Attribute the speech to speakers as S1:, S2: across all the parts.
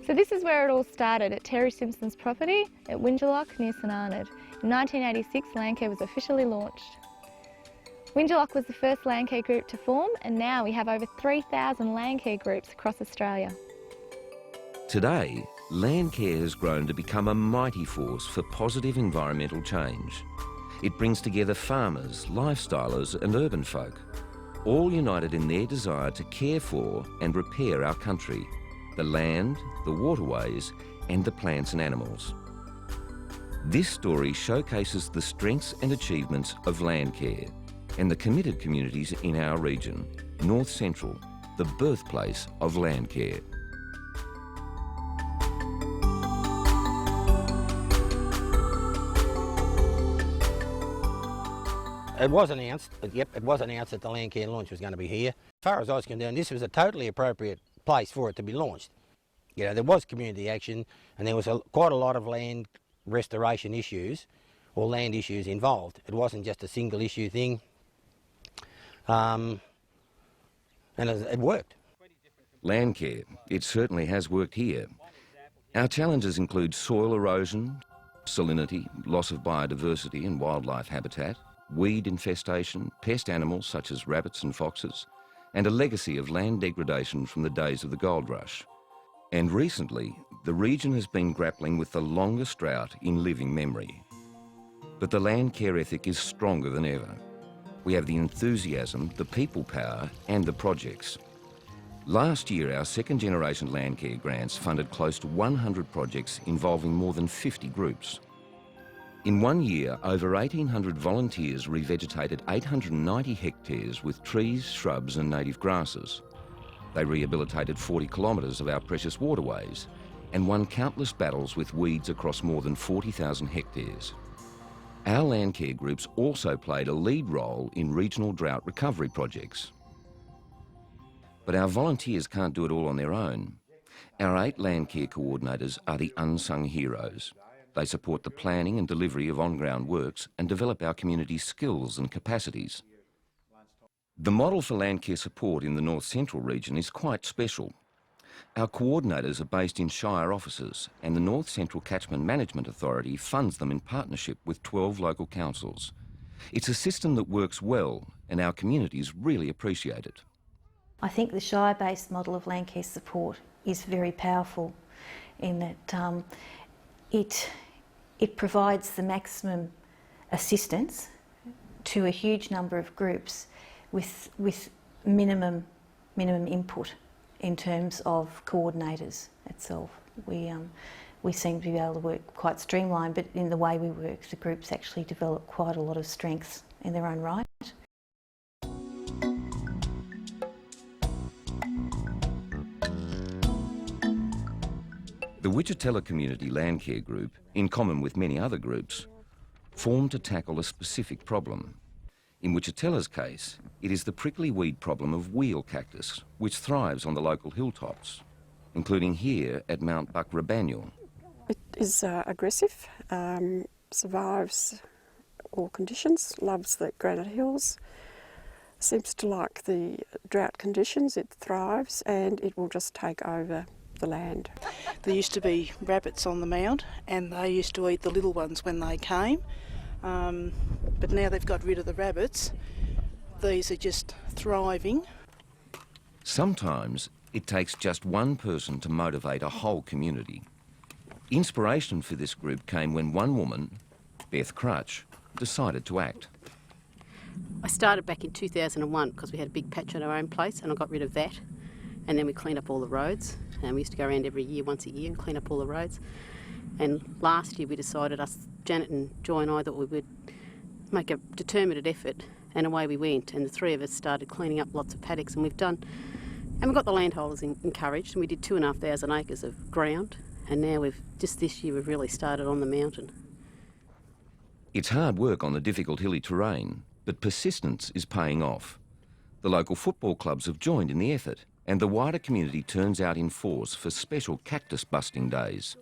S1: So this is where it all started, at Terry Simpson's property at Wingellock near St Arnaud. In 1986, Landcare was officially launched. Wingellock was the first Landcare group to form, and now we have over 3,000 Landcare groups across Australia.
S2: Today, Landcare has grown to become a mighty force for positive environmental change. It brings together farmers, lifestylers and urban folk, all united in their desire to care for and repair our country, the land, the waterways and the plants and animals. This story showcases the strengths and achievements of Landcare and the committed communities in our region, North Central, the birthplace of Landcare.
S3: It was announced, it was announced that the Landcare launch was going to be here. As far as I was concerned, this was a totally appropriate place for it to be launched. You know, there was community action and there was quite a lot of land restoration issues or land issues involved. It wasn't just a single issue thing, and it worked.
S2: Landcare, it certainly has worked here. Our challenges include soil erosion, salinity, loss of biodiversity and wildlife habitat, weed infestation, pest animals such as rabbits and foxes, and a legacy of land degradation from the days of the gold rush. And recently, the region has been grappling with the longest drought in living memory. But the Landcare ethic is stronger than ever. We have the enthusiasm, the people power, and the projects. Last year, our second generation Landcare grants funded close to 100 projects involving more than 50 groups. In 1 year, over 1,800 volunteers revegetated 890 hectares with trees, shrubs and native grasses. They rehabilitated 40 kilometres of our precious waterways and won countless battles with weeds across more than 40,000 hectares. Our Landcare groups also played a lead role in regional drought recovery projects. But our volunteers can't do it all on their own. Our 8 Landcare coordinators are the unsung heroes. They support the planning and delivery of on-ground works and develop our community's skills and capacities. The model for Landcare support in the North Central region is quite special. Our coordinators are based in Shire offices and the North Central Catchment Management Authority funds them in partnership with 12 local councils. It's a system that works well and our communities really appreciate it.
S4: I think the Shire-based model of Landcare support is very powerful in that it provides the maximum assistance to a huge number of groups with minimum input in terms of coordinators itself. We seem to be able to work quite streamlined, but in the way we work, the groups actually develop quite a lot of strengths in their own right.
S2: The Wichitella Community Landcare Group, in common with many other groups, formed to tackle a specific problem. In Wichitella's case, it is the prickly weed problem of wheel cactus, which thrives on the local hilltops, including here at Mount Buck-Rabanyul.
S5: It is aggressive, survives all conditions, loves the granite hills, seems to like the drought conditions, it thrives and it will just take over the land.
S6: There used to be rabbits on the mount and they used to eat the little ones when they came, but now they've got rid of the rabbits. These are just thriving.
S2: Sometimes it takes just one person to motivate a whole community. Inspiration for this group came when one woman, Beth Crutch, decided to act.
S7: I started back in 2001 because we had a big patch at our own place and I got rid of that, and then we cleaned up all the roads. And we used to go around every year, once a year, and clean up all the roads. And last year we decided, Janet and Joy and I, that we would make a determined effort, and away we went. And the three of us started cleaning up lots of paddocks, and we got the landholders encouraged, and we did 2,500 acres of ground. And now this year we've really started on the mountain.
S2: It's hard work on the difficult hilly terrain, but persistence is paying off. The local football clubs have joined in the effort, and the wider community turns out in force for special cactus busting days.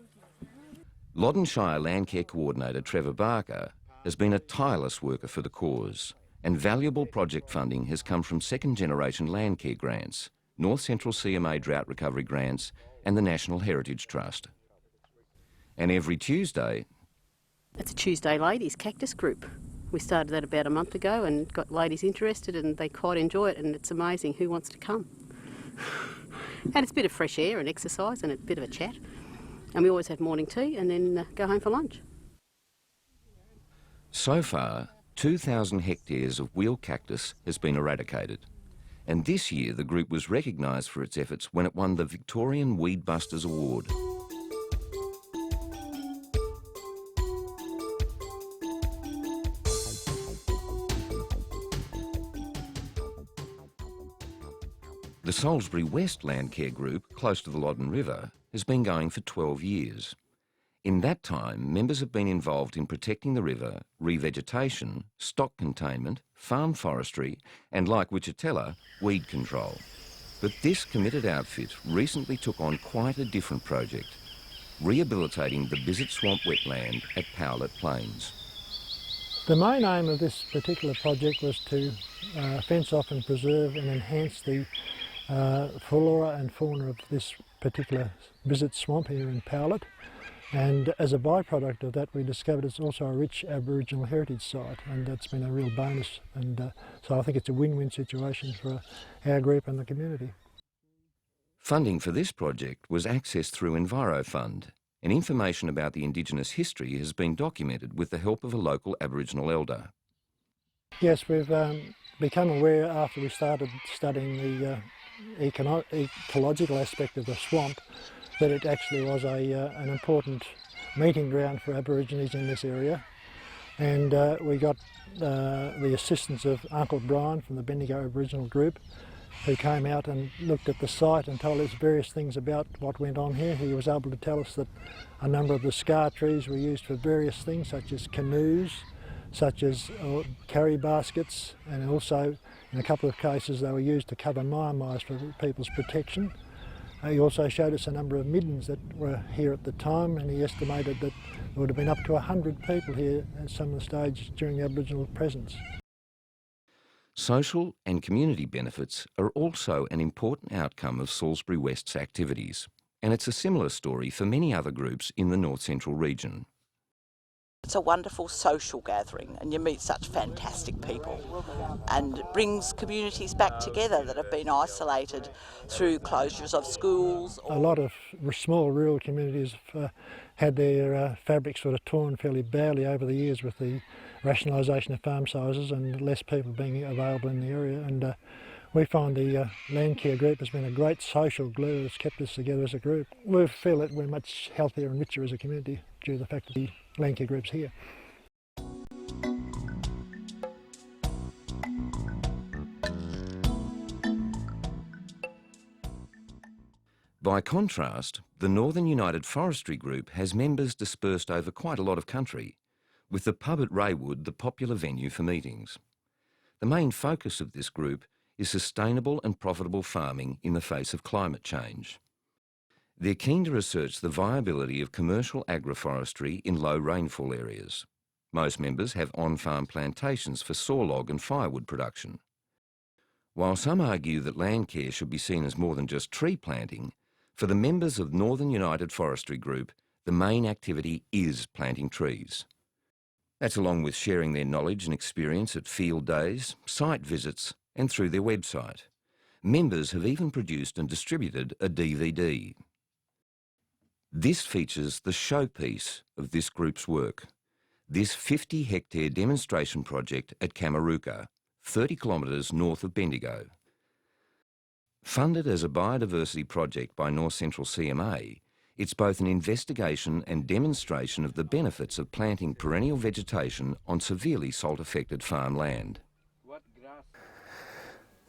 S2: Loddon Shire Landcare Coordinator Trevor Barker has been a tireless worker for the cause, and valuable project funding has come from second generation Landcare grants, North Central CMA drought recovery grants and the National Heritage Trust. And every Tuesday,
S7: It's a Tuesday Ladies Cactus Group. We started that about a month ago and got ladies interested, and they quite enjoy it, and it's amazing who wants to come. And it's a bit of fresh air and exercise and a bit of a chat. And we always have morning tea and then go home for lunch.
S2: so far 2,000 hectares of wheel cactus has been eradicated. And this year the group was recognised for its efforts when it won the Victorian Weed Busters Award. The Salisbury West Landcare group, close to the Loddon River, has been going for 12 years. In that time, members have been involved in protecting the river, revegetation, stock containment, farm forestry and, like Wichitella, weed control. But this committed outfit recently took on quite a different project, rehabilitating the Bizzard Swamp wetland at Powlett Plains.
S8: The main aim of this particular project was to fence off and preserve and enhance the flora and fauna of this particular Bizzard Swamp here in Powlett. And as a byproduct of that, we discovered it's also a rich Aboriginal heritage site, and that's been a real bonus. And so I think it's a win-win situation for our group and the community.
S2: Funding for this project was accessed through EnviroFund, and information about the Indigenous history has been documented with the help of a local Aboriginal elder.
S8: Yes, we've become aware after we started studying the ecological aspect of the swamp that it actually was an important meeting ground for Aborigines in this area. And we got the assistance of Uncle Brian from the Bendigo Aboriginal group, who came out and looked at the site and told us various things about what went on here. He was able to tell us that a number of the scar trees were used for various things, such as canoes, such as carry baskets, and also in a couple of cases they were used to cover mire for people's protection. He also showed us a number of middens that were here at the time, and he estimated that there would have been up to 100 people here at some of the stages during the Aboriginal presence.
S2: Social and community benefits are also an important outcome of Salisbury West's activities, and it's a similar story for many other groups in the North Central region.
S9: It's a wonderful social gathering and you meet such fantastic people, and it brings communities back together that have been isolated through closures of schools.
S8: A lot of small rural communities have had their fabric sort of torn fairly badly over the years with the rationalisation of farm sizes and less people being available in the area, and we find the Landcare group has been a great social glue that's kept us together as a group. We feel that we're much healthier and richer as a community due to the fact that the Landcare group's here.
S2: By contrast, the Northern United Forestry Group has members dispersed over quite a lot of country, with the pub at Raywood the popular venue for meetings. The main focus of this group is sustainable and profitable farming in the face of climate change. They're keen to research the viability of commercial agroforestry in low rainfall areas. Most members have on-farm plantations for sawlog and firewood production. While some argue that Landcare should be seen as more than just tree planting, for the members of Northern United Forestry Group, the main activity is planting trees. That's along with sharing their knowledge and experience at field days, site visits and through their website. Members have even produced and distributed a DVD. This features the showpiece of this group's work, this 50-hectare demonstration project at Kamarooka, 30 kilometres north of Bendigo. Funded as a biodiversity project by North Central CMA, it's both an investigation and demonstration of the benefits of planting perennial vegetation on severely salt-affected farmland.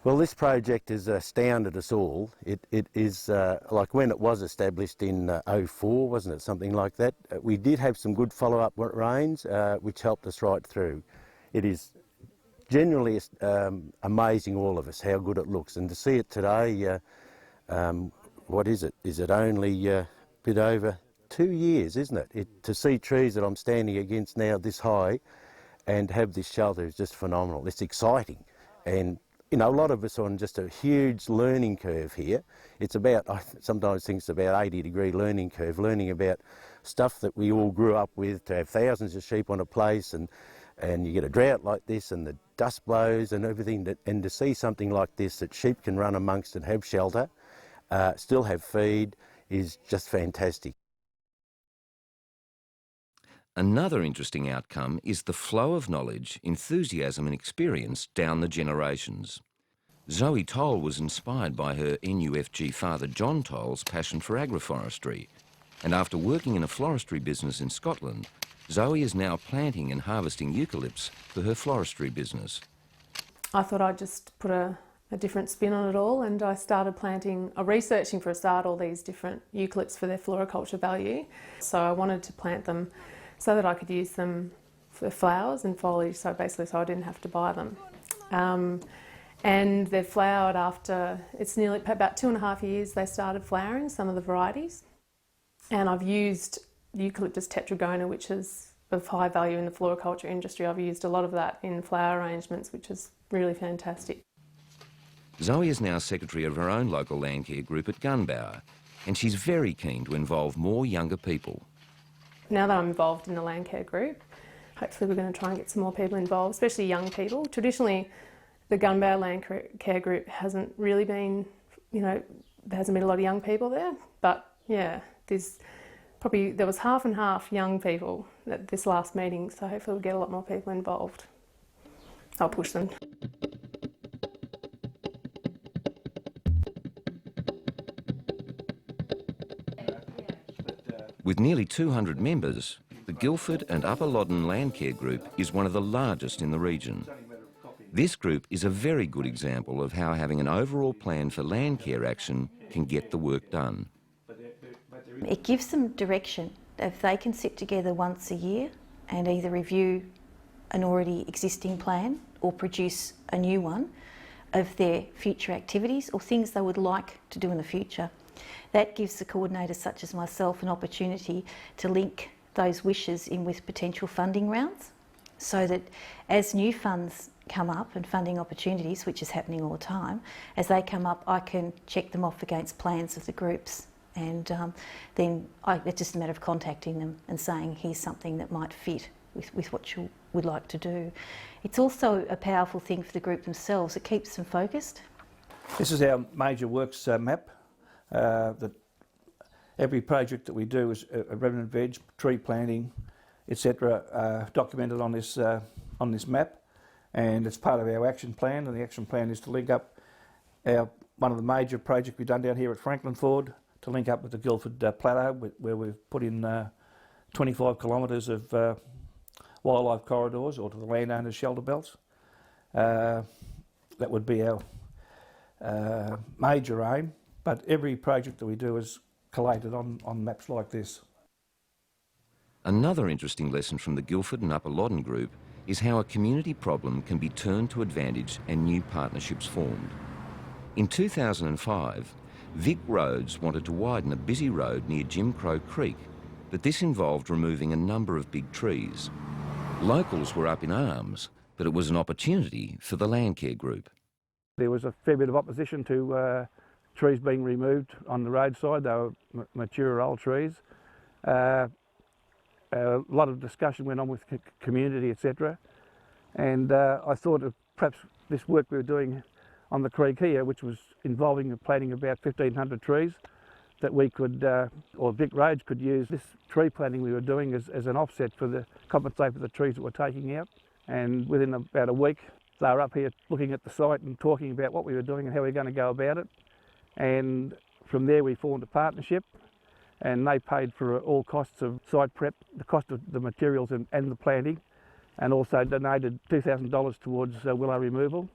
S10: Well, this project has astounded us all. It is like when it was established in 04, wasn't it? Something like that. We did have some good follow-up rains, which helped us right through. It is generally amazing, all of us, how good it looks. And to see it today, what is it? Is it only a bit over 2 years, isn't it? To see trees that I'm standing against now this high and have this shelter is just phenomenal. It's exciting. And you know, a lot of us on just a huge learning curve here. It's about, I sometimes think it's about 80-degree learning curve, learning about stuff that we all grew up with, to have thousands of sheep on a place and you get a drought like this and the dust blows and everything, and to see something like this that sheep can run amongst and have shelter, still have feed, is just fantastic.
S2: Another interesting outcome is the flow of knowledge, enthusiasm and experience down the generations. Zoe Toll was inspired by her NUFG father John Toll's passion for agroforestry, and after working in a floristry business in Scotland, Zoe is now planting and harvesting eucalypts for her floristry business.
S11: I thought I'd just put a different spin on it all, and I started researching for a start all these different eucalypts for their floriculture value. So I wanted to plant them so that I could use them for flowers and foliage, so I didn't have to buy them. And they've flowered after, it's nearly about 2.5 years they started flowering, some of the varieties. And I've used Eucalyptus tetragona, which is of high value in the floriculture industry. I've used a lot of that in flower arrangements, which is really fantastic.
S2: Zoe is now secretary of her own local Landcare group at Gunbower, and she's very keen to involve more younger people.
S11: Now that I'm involved in the Landcare group, hopefully we're going to try and get some more people involved, especially young people. Traditionally, the Gunbower Landcare group hasn't really been, there hasn't been a lot of young people there, but yeah, there was half and half young people at this last meeting, so hopefully we'll get a lot more people involved. I'll push them.
S2: With nearly 200 members, the Guildford and Upper Loddon Landcare group is one of the largest in the region. This group is a very good example of how having an overall plan for landcare action can get the work done.
S4: It gives them direction. If they can sit together once a year and either review an already existing plan or produce a new one of their future activities or things they would like to do in the future, that gives the coordinators such as myself an opportunity to link those wishes in with potential funding rounds, so that as new funds come up and funding opportunities, which is happening all the time, as they come up I can check them off against plans of the groups, and then it's just a matter of contacting them and saying here's something that might fit with what you would like to do. It's also a powerful thing for the group themselves. It keeps them focused.
S12: This is our major works map. That every project that we do is a remnant veg, tree planting, etc., documented on this map, and it's part of our action plan. And the action plan is to link up one of the major projects we've done down here at Franklin Ford, to link up with the Guildford Plateau, where we've put in 25 kilometres of wildlife corridors, or to the landowners' shelter belts. That would be our major aim. But every project that we do is collated on maps like this.
S2: Another interesting lesson from the Guildford and Upper Loddon group is how a community problem can be turned to advantage and new partnerships formed. In 2005, Vic Roads wanted to widen a busy road near Jim Crow Creek, but this involved removing a number of big trees. Locals were up in arms, but it was an opportunity for the Landcare group.
S12: There was a fair bit of opposition to trees being removed on the roadside. They were mature old trees. A lot of discussion went on with community, etc. And I thought of perhaps this work we were doing on the creek here, which was involving the planting about 1,500 trees, that we could, or Vic Roads could use this tree planting we were doing as an offset for the compensate for the trees that we're taking out. And within about a week, they were up here looking at the site and talking about what we were doing and how we were going to go about it. And from there we formed a partnership, and they paid for all costs of site prep, the cost of the materials and the planting, and also donated $2,000 towards willow removal.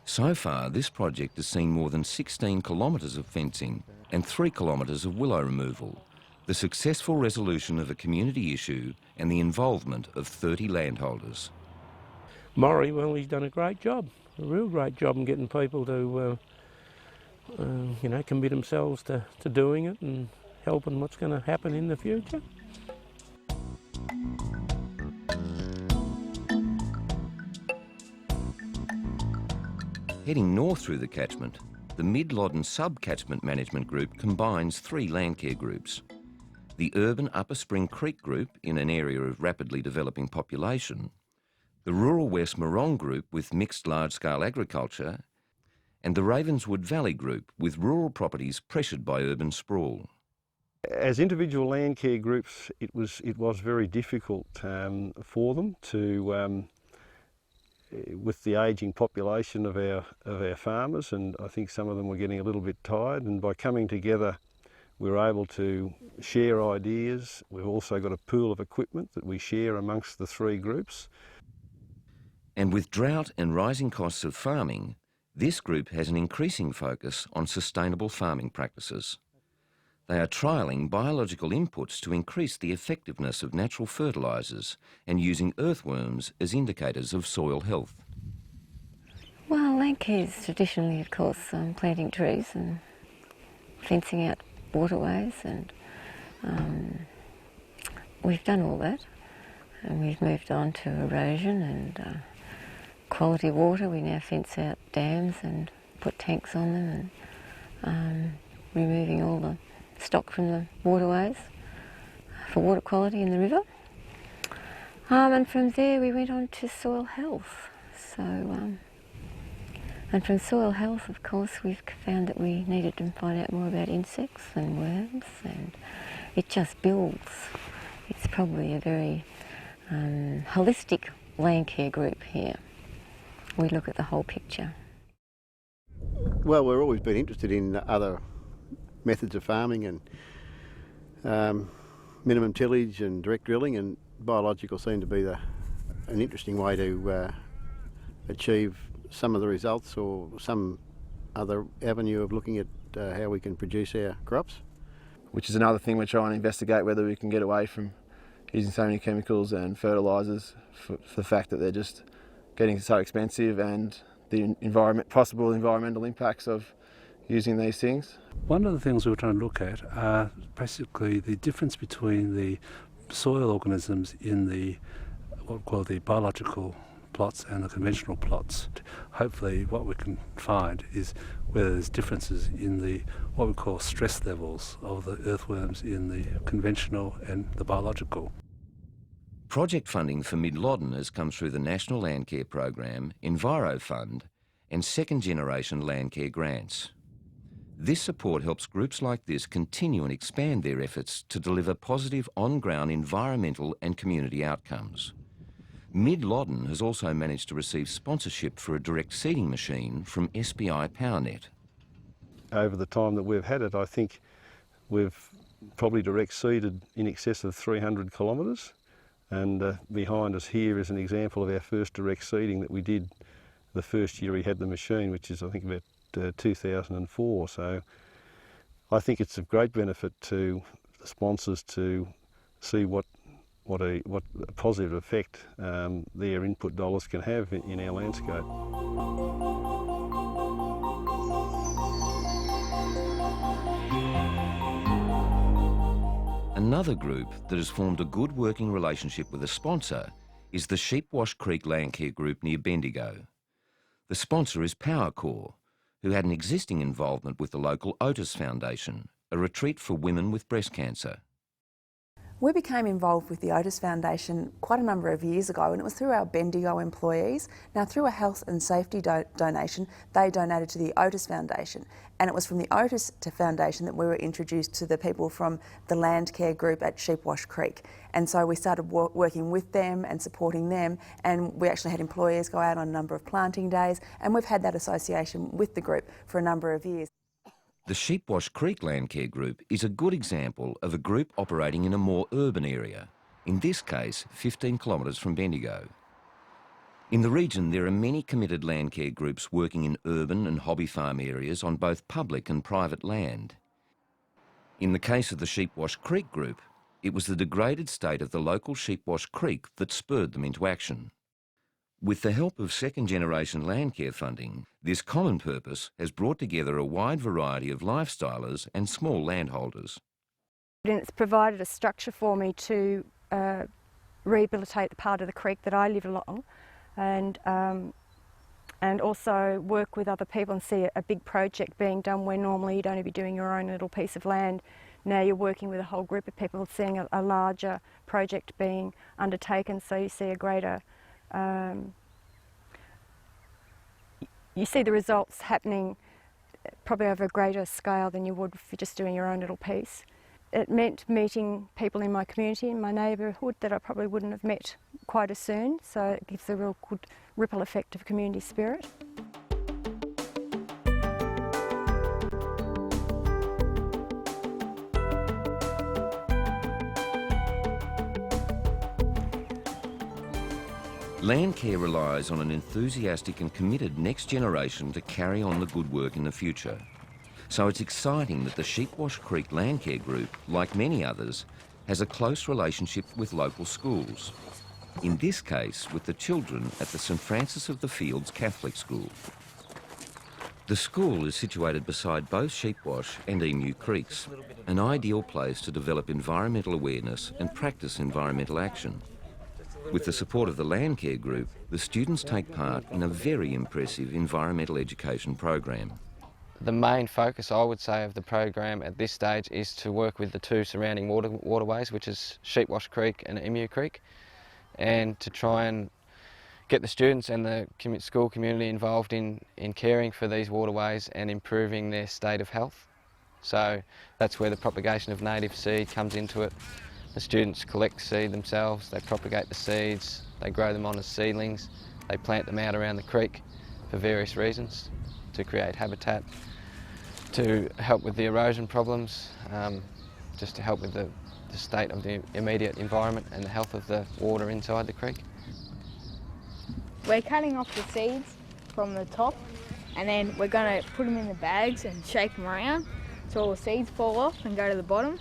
S2: So far, this project has seen more than 16 kilometres of fencing and 3 kilometres of willow removal, the successful resolution of a community issue and the involvement of 30 landholders.
S13: Maury, well, he's done a great job, a real great job in getting people to commit themselves to doing it and helping what's going to happen in the future.
S2: Heading north through the catchment, the Mid-Loddon Sub-Catchment Management Group combines 3 Landcare groups. The urban Upper Spring Creek Group in an area of rapidly developing population, the rural West Morong Group with mixed large-scale agriculture, and the Ravenswood Valley Group with rural properties pressured by urban sprawl.
S14: As individual Landcare groups, it was very difficult for them to, with the ageing population of our farmers, and I think some of them were getting a little bit tired, and by coming together we were able to share ideas. We've also got a pool of equipment that we share amongst the 3 groups.
S2: And with drought and rising costs of farming, this group has an increasing focus on sustainable farming practices. They are trialling biological inputs to increase the effectiveness of natural fertilisers and using earthworms as indicators of soil health.
S15: Well, Landcare is traditionally, of course, planting trees and fencing out waterways, and we've done all that, and we've moved on to erosion and quality water. We now fence out dams and put tanks on them, and removing all the stock from the waterways for water quality in the river. And from there we went on to soil health. And from soil health, of course, we've found that we needed to find out more about insects and worms, and it just builds. It's probably a very holistic Landcare group here. We look at the whole picture.
S16: Well, we've always been interested in other methods of farming, and minimum tillage and direct drilling, and biological seem to be an interesting way to achieve some of the results, or some other avenue of looking at how we can produce our crops.
S17: Which is another thing we're trying to investigate, whether we can get away from using so many chemicals and fertilisers for the fact that they're just getting so expensive, and the possible environmental impacts of using these things.
S18: One of the things we're trying to look at are basically the difference between the soil organisms in the what we call the biological plots and the conventional plots. Hopefully what we can find is whether there's differences in the what we call stress levels of the earthworms in the conventional and the biological.
S2: Project funding for Mid-Loddon has come through the National Landcare Program, Enviro Fund and Second Generation Landcare grants. This support helps groups like this continue and expand their efforts to deliver positive on-ground environmental and community outcomes. Mid-Loddon has also managed to receive sponsorship for a direct seeding machine from SBI PowerNet.
S14: Over the time that we've had it, I think we've probably direct seeded in excess of 300 kilometres, and behind us here is an example of our first direct seeding that we did the first year we had the machine, which is I think about 2004. So I think it's of great benefit to the sponsors to see what a positive effect their input dollars can have in our landscape.
S2: Another group that has formed a good working relationship with a sponsor is the Sheepwash Creek Landcare Group near Bendigo. The sponsor is PowerCore, who had an existing involvement with the local Otis Foundation, a retreat for women with breast cancer.
S19: We became involved with the Otis Foundation quite a number of years ago, and it was through our Bendigo employees. Now, through a health and safety donation, they donated to the Otis Foundation, and it was from the Otis Foundation that we were introduced to the people from the Landcare group at Sheepwash Creek. And so we started working with them and supporting them, and we actually had employees go out on a number of planting days, and we've had that association with the group for a number of years.
S2: The Sheepwash Creek Landcare Group is a good example of a group operating in a more urban area, in this case 15 kilometres from Bendigo. In the region there are many committed Landcare groups working in urban and hobby farm areas on both public and private land. In the case of the Sheepwash Creek Group, it was the degraded state of the local Sheepwash Creek that spurred them into action. With the help of second-generation Landcare funding, this common purpose has brought together a wide variety of lifestylers and small landholders.
S20: And it's provided a structure for me to rehabilitate the part of the creek that I live along, and and also work with other people and see a big project being done where normally you'd only be doing your own little piece of land. Now you're working with a whole group of people, seeing a larger project being undertaken, so you see a greater, you see the results happening probably over a greater scale than you would if you're just doing your own little piece. It meant meeting people in my community, in my neighbourhood, that I probably wouldn't have met quite as soon, so it gives a real good ripple effect of community spirit.
S2: Landcare relies on an enthusiastic and committed next generation to carry on the good work in the future. So it's exciting that the Sheepwash Creek Landcare Group, like many others, has a close relationship with local schools. In this case, with the children at the St Francis of the Fields Catholic School. The school is situated beside both Sheepwash and Emu Creeks, an ideal place to develop environmental awareness and practice environmental action. With the support of the Landcare Group, the students take part in a very impressive environmental education program.
S21: The main focus, I would say, of the program at this stage is to work with the two surrounding waterways, which is Sheepwash Creek and Emu Creek, and to try and get the students and the school community involved in caring for these waterways and improving their state of health. So that's where the propagation of native seed comes into it. The students collect seed themselves, they propagate the seeds, they grow them on as seedlings, they plant them out around the creek for various reasons, to create habitat, to help with the erosion problems, just to help with the state of the immediate environment and the health of the water inside the creek.
S22: We're cutting off the seeds from the top, and then we're going to put them in the bags and shake them around so all the seeds fall off and go to the bottom.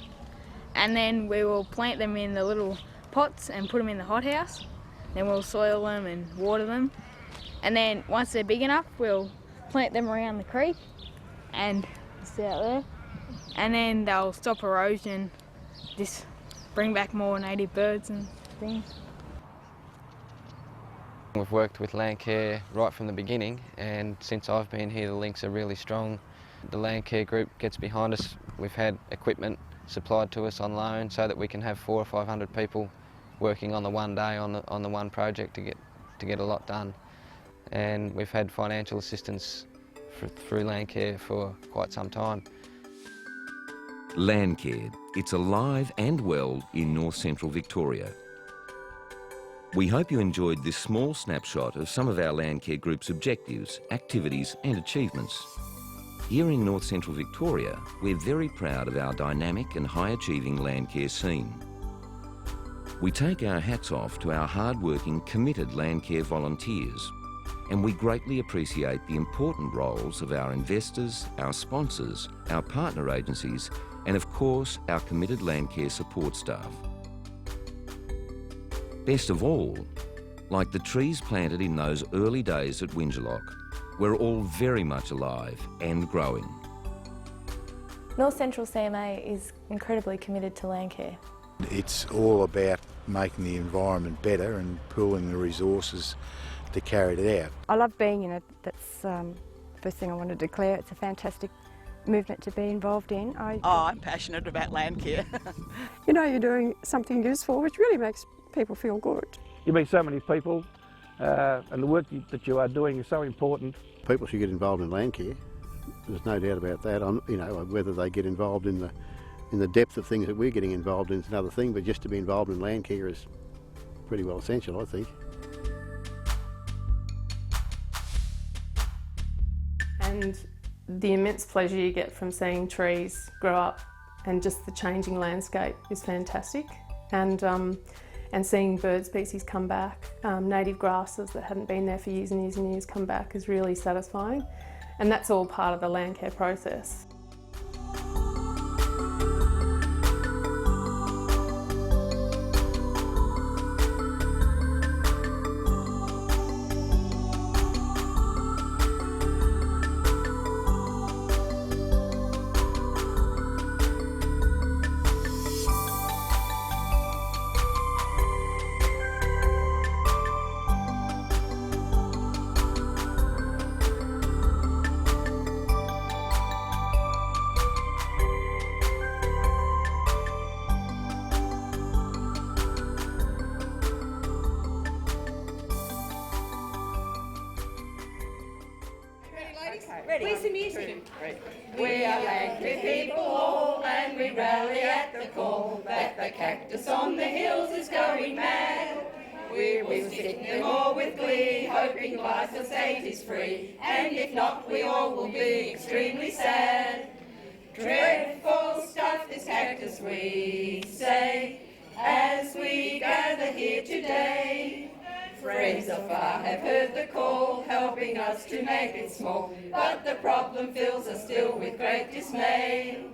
S22: And then we will plant them in the little pots and put them in the hothouse. Then we'll soil them and water them. And then once they're big enough, we'll plant them around the creek and just out there. And then they'll stop erosion, just bring back more native birds and things.
S21: We've worked with Landcare right from the beginning, and since I've been here the links are really strong. The Landcare group gets behind us. We've had equipment supplied to us on loan so that we can have 400 or 500 people working on the one day on the one project to get a lot done. And we've had financial assistance through Landcare for quite some time.
S2: Landcare, it's alive and well in north central Victoria. We hope you enjoyed this small snapshot of some of our Landcare Group's objectives, activities and achievements. Here in north central Victoria, we're very proud of our dynamic and high-achieving Landcare scene. We take our hats off to our hard-working, committed Landcare volunteers, and we greatly appreciate the important roles of our investors, our sponsors, our partner agencies, and of course, our committed Landcare support staff. Best of all, like the trees planted in those early days at Wingelock, we're all very much alive and growing.
S1: North Central CMA is incredibly committed to Landcare.
S23: It's all about making the environment better and pooling the resources to carry it out.
S20: I love being in it. That's the first thing I want to declare. It's a fantastic movement to be involved in.
S9: I'm passionate about Landcare.
S5: You know you're doing something useful, which really makes people feel good.
S12: You meet so many people, and the work that you are doing is so important.
S16: People should get involved in Landcare. There's no doubt about that. You know, whether they get involved in the depth of things that we're getting involved in is another thing, but just to be involved in Landcare is pretty well essential, I think.
S11: And the immense pleasure you get from seeing trees grow up and just the changing landscape is fantastic. And seeing bird species come back, native grasses that hadn't been there for years and years and years come back is really satisfying. And that's all part of the Landcare process.
S3: We are Landcare people all, and we rally at the call that the cactus on the hills is going mad. We will stick them all with glee, hoping glyphosate is free, and if not, we all will be extremely sad. Dreadful stuff, this cactus, we say, as we gather here today. Friends afar have heard the call, helping us to make it small, but the problem fills us still with great dismay.